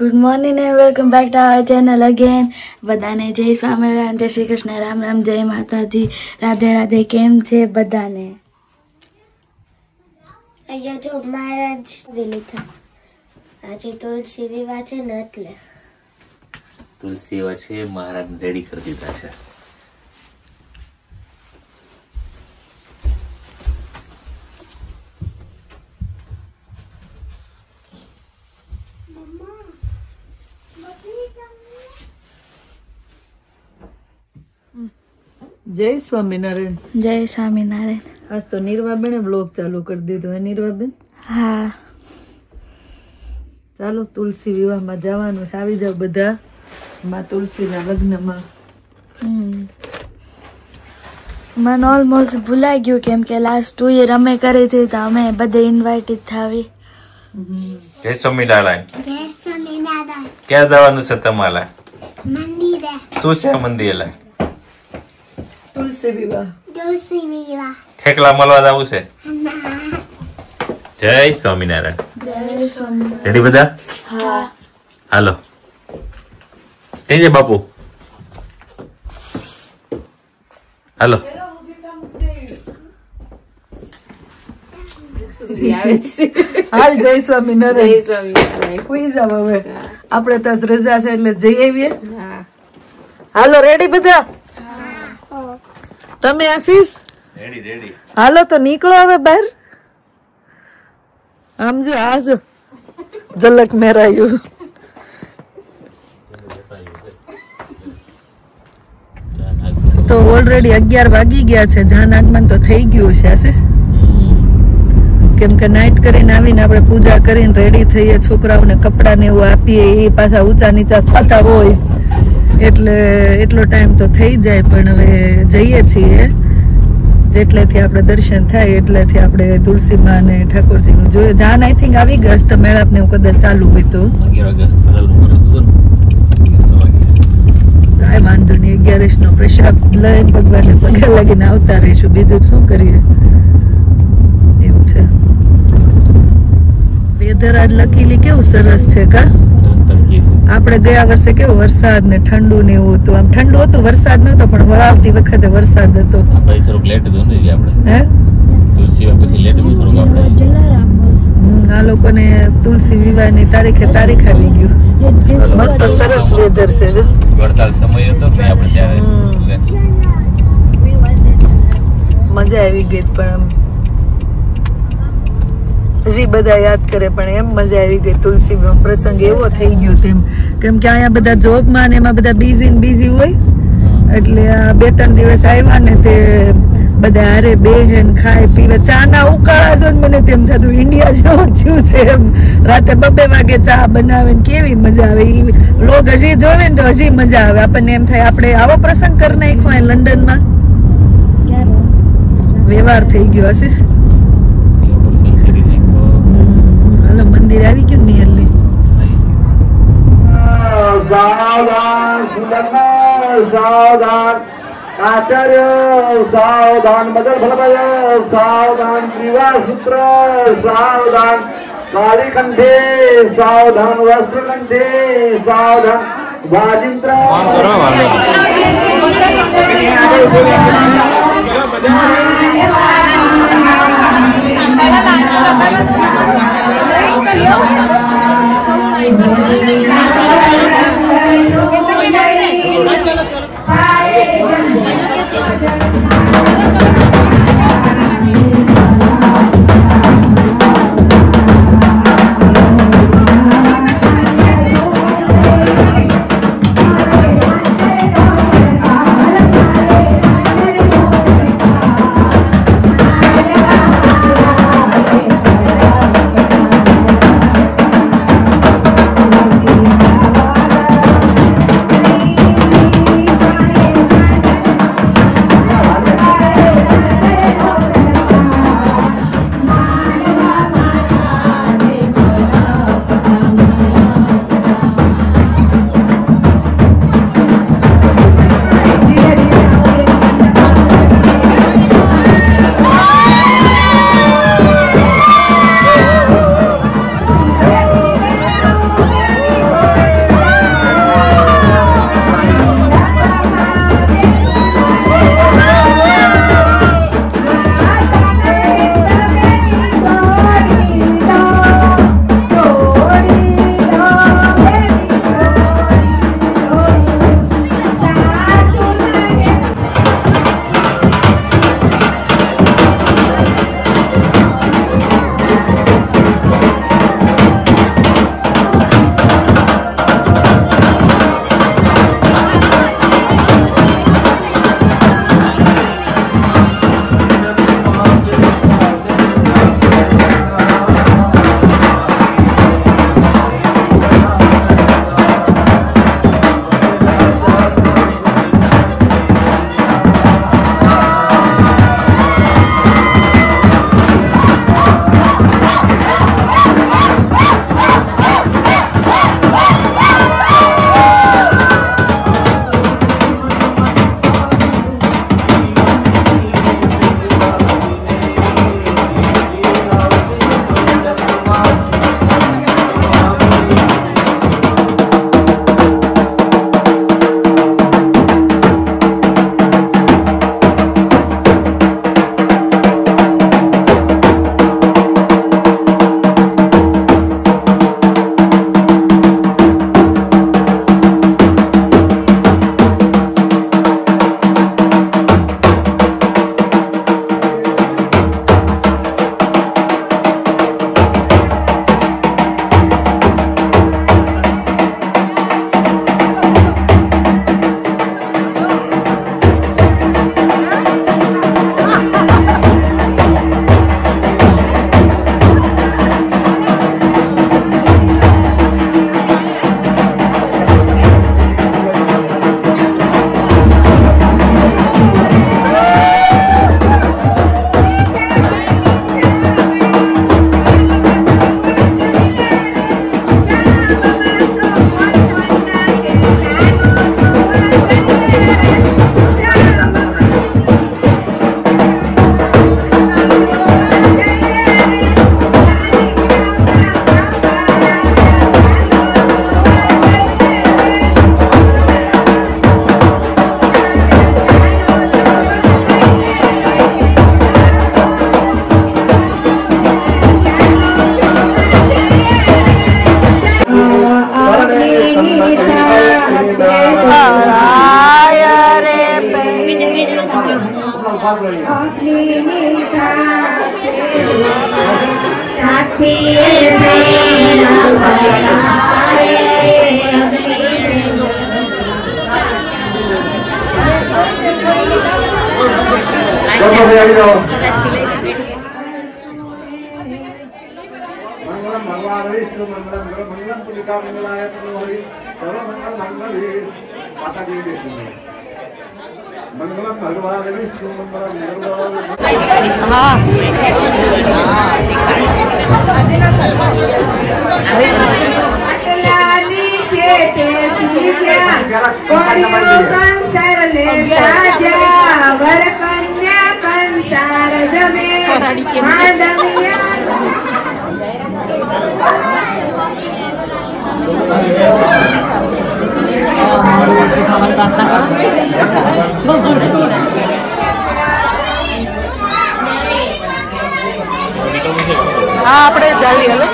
Good morning and welcome back to our channel again. બધાને જય સ્વામિનારાયણ, જય શ્રી કૃષ્ણ, રામ રામ, જય માતાજી, રાધે રાધે. કેમ છે બધાને? અહીંયા જો મહારાજ લીધા. આજે તુલસી વિવાહ છે ને એટલે તુલસી એવા છે, મહારાજ રેડી કરી દીધા છે. જય સ્વામિનારાયણ. જય સ્વામિનારાયણ. આજ તો નીરવાબેને બ્લોગ ચાલુ કરી દીધો. હે નીરવાબેન? હા, ચાલો તુલસી વિવાહમાં જવાનું છે. આવી જાવ બધા માં તુલસીના લગ્નમાં. મને ઓલમોસ્ટ ભૂલાઈ ગયું કેમ કે લાસ્ટ 2 યર અમે કરી હતી તો અમે બધે ઇન્વાઇટેડ થાવી. જય સ્વામિનારાયણ. જય સ્વામિનારાયણ. ક્યાં જવાનું છે તમારે? મંદિરે શું છે મંદિરે? તુલસી વિવાહ. તુલસી વિવાહ. ઠેકલા મળવા જવું છે. જય સ્વામિનારાયણ. જય સ્વામિનારાયણ. રેડી બધા? હા. હાલો. કેજે બાપુ. હાલો. હાલ જય સ્વામિનારાયણ. હુઈ જાવ હવે. આપણે તો આજ રજા છે એટલે જઈ આવીએ. હાલો રેડી બધા? તમે આશીષ? Ready ready. હાલો તો નીકળો હવે બહાર. આમ જો આ જો ઝલક મેરાયું. તો ઓલરેડી 11 વાગી ગયા છે. જાન આગમન તો થઈ ગયું છે આશીષ. કેમ કે નાઇટ કરીને આવીને આપણે પૂજા કરીને રેડી થઈએ, છોકરાઓને કપડા ને એવું આપીએ, એ પાછા ઊંચા નીચા થતા હોય એટલે એટલો ટાઈમ તો થઈ જાય. પણ હવે જઈએ છીએ જેટલેથી આપણે દર્શન થાય એટલેથી આપણે તુલસીમાં અને ઠાકોરજીનું જોઈએ. જાન આઈ થિંક આવી ગઈ હશે. મેળાપ ને એવું કદાચ ચાલુ હોય તો 11 ઓગસ્ટ કાંઈ વાંધો નહીં. 11 નો પ્રસાદ લઈને ભગવાનને પગે લાગીને આવતા રહીશું. બીજું શું કરીએ? એવું છે. વેધર આજ લકીલી કેવું સરસ છે કા? આપણે ગયા વર્ષે કેવો વરસાદ ને ઠંડુ ને એવું હતું. આમ ઠંડુ હતું, વરસાદ નતો, પણ વળાવતી વખતે વરસાદ હતો. આપણે થોડુંક લેટ હતું ને આપણે. હે તુલસી પછી લેટ હતું થોડુંક આપણે. આ લોકોને તુલસી વિવાહની તારીખ આવી ગયું. મસ્ત સરસ વેધર છે જો. વડતાલ સમય હતો ને આપણે ત્યારે મજા આવી ગઈ. પણ હજી બધા યાદ કરે પણ એમ મજા આવી ગઈ. તુલસી પ્રસંગ એવો થઈ ગયો તેમ. કેમ કે અહીંયા બધા જોબમાં ને એમાં બધા બીઝી હોય એટલે આ 2-3 દિવસ આવ્યા ને તે બધા હારે બેહેન ખાય પીવે. ચા ના ઉકાળા જો મને તેમ થતું ઇન્ડિયા જેવું થયું છે એમ. રાતે 2 વાગે ચા બનાવે ને કેવી મજા આવે. ઈ લોક હજી જોવે ને તો હજી મજા આવે. આપણને એમ થાય આપણે આવો પ્રસંગ કરી નાખ્યો અહીં લંડનમાં. વ્યવહાર થઈ ગયો આશીષ. હાલો મંદિર આવી ગયું નિયરલી. સાવધાન સાવધાન આચાર્ય સાવધાન મદન ભલભય સાવધાન વિવાહ સૂત્ર સાવધાન કાળીકંઠે સાવધાન વસ્ત્રકંઠે સાવધાન વાજિંત્ર ભાઈ આવી જાઓ. મંગલમ ભગવાન વિષ્ણુ મંગલમ મંગલમ પુલિકા મંગલાય તનોહરિ સર્વ મંગલ મંગલે માતાજી વિષ્ણુ મંગલમ ભગવાન વિષ્ણુ મંગલમ હા આપણે ચાલીએ લો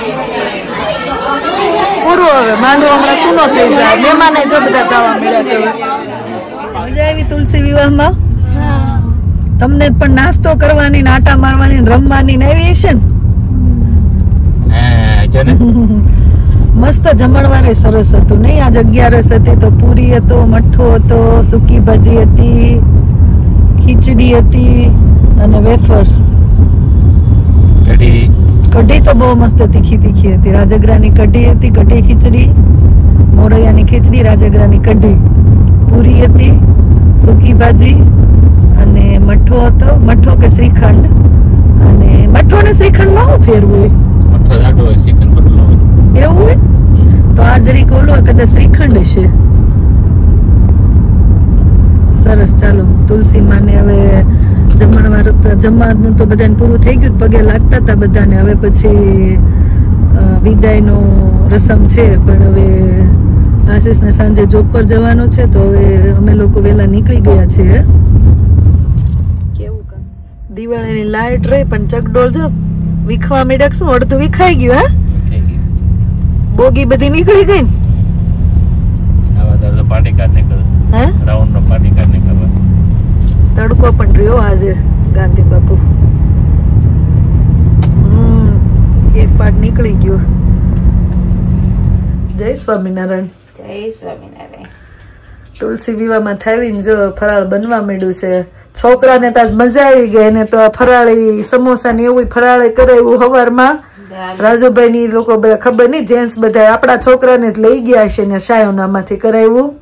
પૂરું હવે માંડવો હમણાં સૂનો થઈ જાય મહેમાને જો બધા જવા મળ્યા છે હવે મજા આવી તુલસી વિવાહમાં તમને પણ નાસ્તો કરવાની ને આટા મારવાની ને રમવાની ને એવી છે ને મસ્ત જમણવારે સરસ હતું નહીં આજ 11 હતી તો પૂરી હતો મઠ્ઠો હતો સૂકી ભાજી હતી ખીચડી હતી અને વેફર કઢી તો બહુ મસ્ત તીખી તીખી હતી રાજગરાની કઢી હતી કઢી ખીચડી મોરૈયાની ખીચડી રાજગરાની કઢી પૂરી હતી સૂકી ભાજી અને મઠ્ઠો હતો મઠ્ઠો કે શ્રીખંડ અને મઠ્ઠો ને શ્રીખંડમાં શું ફેરવું એવું હોય તો આ જરીક ઓલો કદાચ શ્રીખંડ છે સરસ ચાલો તુલસી માને હવે જમવાનું તો બધાને પૂરું થઈ ગયું પગે લાગતા હતા બધાને હવે પછી વિદાયનો રસમ છે પણ હવે આશીષને સાંજે જોબ પર જવાનું છે તો હવે અમે લોકો વહેલા નીકળી ગયા છે કેવું કામ દિવાળીની લાઈટ રહી પણ ચકડોળ જો વિખવા માંડ્યા શું અડધું વિખાઈ ગયું હે બોગી બધી નીકળી ગઈ ને પાર્ટી કાર્ડ હે રાઉન્ડ નો પાર્ટી કાર્ડ નીકળવા તડકો પણ રહ્યો આજે ગાંધી બાપુ એક પાર્ટ નીકળી ગયો જય સ્વામિનારાયણ જય સ્વામિનારાયણ. તુલસી વિવાહમાં થાવીને જો ફરાળ બનવા માંડ્યું છે છોકરાને તો આજ મજા આવી ગઈ ને તો આ ફરાળી સમોસા ને એવું ફરાળી કરાવ્યું હવારમાં રાજુભાઈ ની લોકો બધા ખબર નહીં જેન્ટ્સ બધા આપડા છોકરાને જ લઈ ગયા છે ને શાયોનામાંથી કરાવ્યું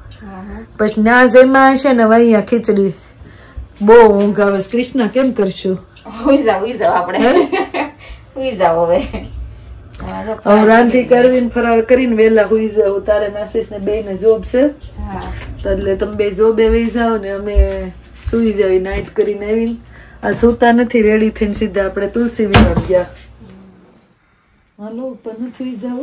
પછી ના જેમાં હશે ને અહીંયા ખીચડી બહુ ઊંઘ આવે કૃષ્ણ કેમ કરશું હુઈ જાવ આપણે હુઈ જાવ હવે હું રાંધી કરવીને ફરાળ કરીને વેલા હુઈ જાવ તારે નાસીસ ને બે ને જોબ છે એટલે તમે બે જોબે વહી જાવ ને અમે સુઈ જાવી નાઈટ કરીને આવીને આ સુતા નથી રેડી થઈને સીધા આપણે તુલસી વિવાહ ગયા હાલો ઉપર ન સુઈ જાવ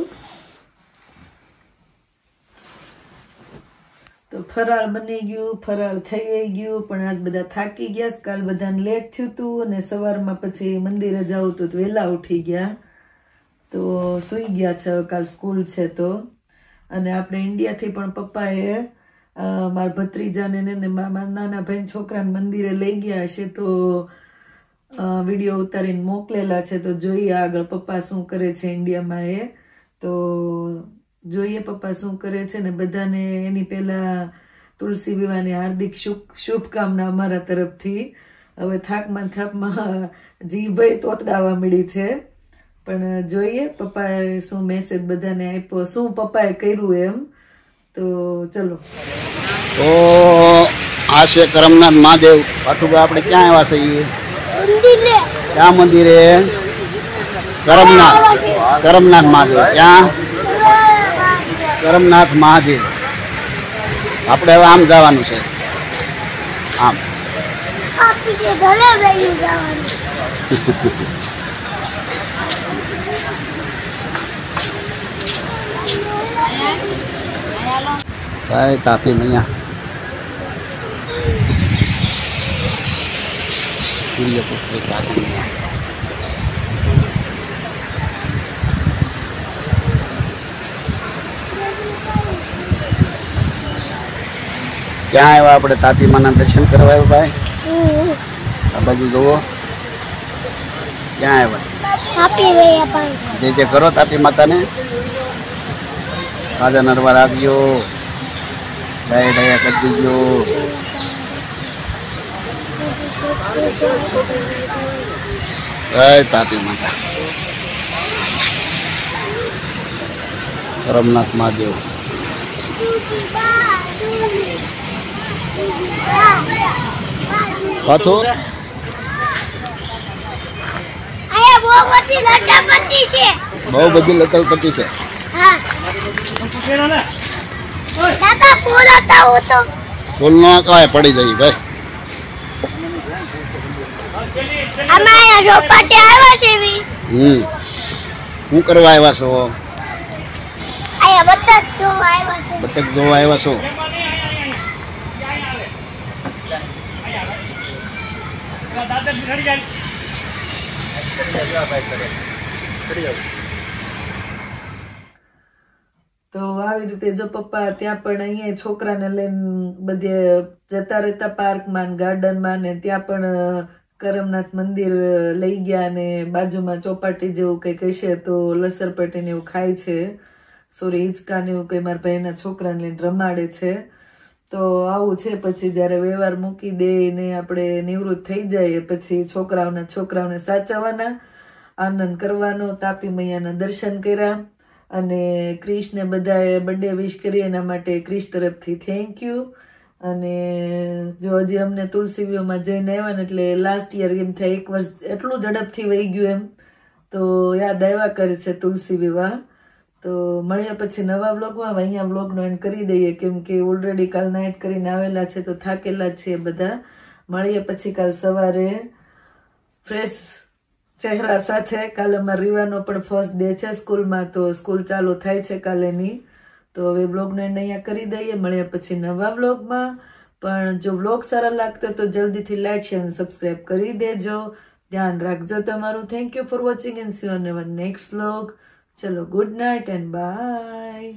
તો ફરાળ બની ગયું ફરાળ થઈ ગયું પણ આજ બધા થાકી ગયા કાલ બધાને લેટ થયું હતું અને સવારમાં પછી મંદિરે જાવ તો વહેલા ઉઠી ગયા તો સુઈ ગયા છે કાલ સ્કૂલ છે તો અને આપણે ઇન્ડિયાથી પણ પપ્પાએ મારા ભત્રીજાને ને મારા નાના ભાઈ છોકરાને મંદિરે લઈ ગયા હશે તો વિડીયો ઉતારીને મોકલેલા છે તો જોઈએ આગળ પપ્પા શું કરે છે ઇન્ડિયામાં એ તો જોઈએ પપ્પા શું કરે છે ને બધાને એની પહેલા તુલસી વિવાહની હાર્દિક શુભકામના અમારા તરફથી હવે થાકમાં જીભાઈ તોતડાવા મળી છે પણ જોઈએ પપ્પાએ શું મેસેજ બધાને આપ્યો શું પપ્પાએ કર્યું એમ તો ચલો તો આ છે કરમનાથ મહાદેવ પાઠુભાઈ આપણે ક્યાં આવ્યા છીએ ક્યાં મંદિરે કરમનાથ મહાદેવ ક્યાં કરમનાથ મહાદેવ આપણે હવે આમ જવાનું છે આમ ભાઈ તાપી નૈયા સૂર્યપુત્ર તાપી નૈયા ક્યાં આવ્યા આપણે તાપી માના દર્શન કરવા આવ્યા ભાઈ આ બાજુ જુઓ ક્યાં આવ્યા જે જે કરો તાપી માતાને રાજા નરવા રાખજો ડાયા ડાયા કરી દીજો જય તાપી માતા કરમનાથ મહાદેવ. પાછું બહુ બધી લતલપતિ છે. ફૂલ નો કાંઈ પડી જાય ભાઈ. શું કરવા આવ્યા છો? બતક જોવા આવ્યા છો. તો આવી રીતે જો પપ્પા ત્યાં પણ અહીંયા છોકરાને લઈને બધે જતા રહેતા પાર્કમાં ગાર્ડનમાં ને ત્યાં પણ કરમનાથ મંદિર લઈ ગયા ને બાજુમાં ચોપાટી જેવું કંઈક હશે તો લસરપટ્ટી ને એવું ખાય છે. સોરી હિંચકા ને એવું કંઈ મારા ભાઈના છોકરાને લઈને રમાડે છે. તો આવું છે. પછી જયારે વ્યવહાર મૂકી દે ને આપણે નિવૃત્ત થઈ જાય પછી છોકરાઓને સાચવવાના, આનંદ કરવાનો. તાપી મૈયાના દર્શન કર્યા અને ક્રિશને બધાએ બર્થડે વિશ કરી એના માટે ક્રિશ તરફથી થેન્ક યુ. અને જો હજી અમને તુલસી વિવાહમાં જઈને આવ્યા ને એટલે લાસ્ટ યર એમ થાય 1 વર્ષ એટલું ઝડપથી વહી ગયું એમ તો યાદ આવ્યા કરે છે તુલસી વિવાહ. તો મળીએ પછી નવા વ્લોગમાં. અહીંયા વ્લોગનો એન્ડ કરી દઈએ કેમ કે ઓલરેડી કાલ નાઇટ કરીને આવેલા છે તો થાકેલા જ છે બધા. મળીએ પછી કાલ સવારે ફ્રેશ ચહેરા સાથે. કાલે અમારા રીવાનો પણ ફર્સ્ટ ડે છે સ્કૂલમાં તો સ્કૂલ ચાલુ થાય છે કાલેની. તો હવે વ્લોગનો એન્ડ અહીંયા કરી દઈએ. મળીએ પછી નવા વ્લોગમાં. પણ જો વ્લોગ સારા લાગતા તો જલ્દીથી લાઈક શેર અને સબસ્ક્રાઈબ કરી દેજો. ધ્યાન રાખજો તમારું. Thank you for watching and C you on hour next vlog. ચલો ગુડ નાઇટ એન્ડ બાય.